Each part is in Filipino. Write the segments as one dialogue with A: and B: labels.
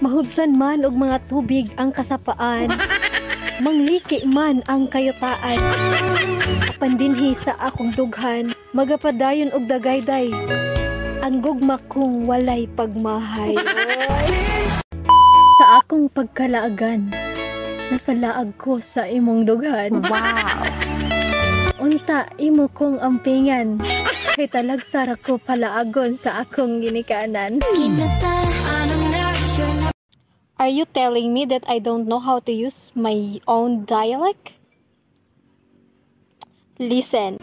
A: Mahubsan man og mga tubig ang kasapaan, mangliki man ang kayutaan. Apan dinhi sa akong dughan, magapadayon og dagayday, ang gugma kong walay pagmahay. Sa akong pagkalaagan, nasa laag ko sa imong dughan.
B: Wow!
A: Unta imo kong ampingan, kay talagsara ko palaagon sa akong ginikanan. Are you telling me that I don't know how to use my own dialect? Listen.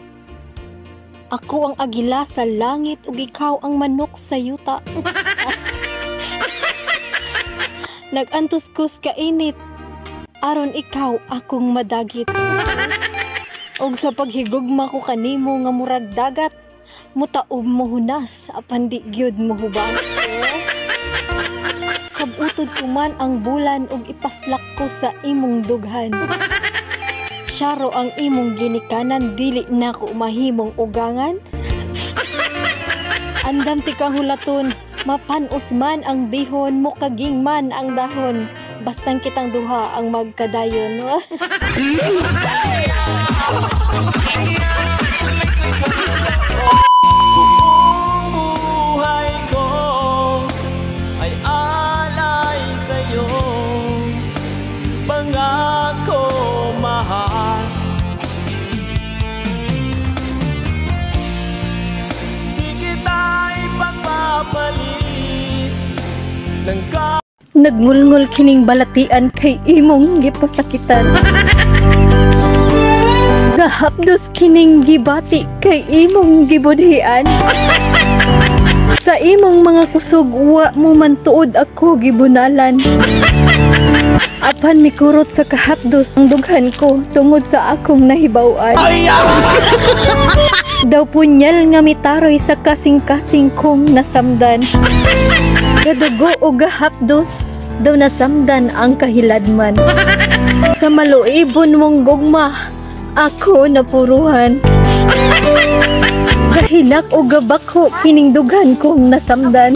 A: Ako ang agila sa langit ug ikaw ang manok sa yuta. Nag-antuskus ka init, aron ikaw akong madagit. Og sa paghigugma ko kanimo nga murag dagat, mutaob mo hunas, apan di gyud mo hubang. Kabutod ko man ang bulan ug ipaslak ko sa imong dughan. Syaro ang imong ginikanan, dili na ko mahimong ugangan. Andam ti kang hulaton, mapanos man ang bihon, mukaging man ang dahon. Bastang kitang duha ang magkadayon.
C: Buhay ko ay alay sa'yo, pangako mahal. Di kita ipagpapalit ng
A: Nagngulngul kining balatian kay imong gipasakitan. Gahapdos kining gibati kay imong gibudhian. Sa imong mga kusog wa mo man tuod ako gibunalan. Apan mikurot sa kahapdos ang dughan ko tungod sa akong nahibaw-an. Daw punyal nga mitaroy sa kasing-kasing kong nasamdan. Gadugo o gahapdos, daw nasamdan ang kahiladman. Sa maluibon mong gugma, ako napuruhan. Gahilak o gabako, kining dughan kong nasamdan.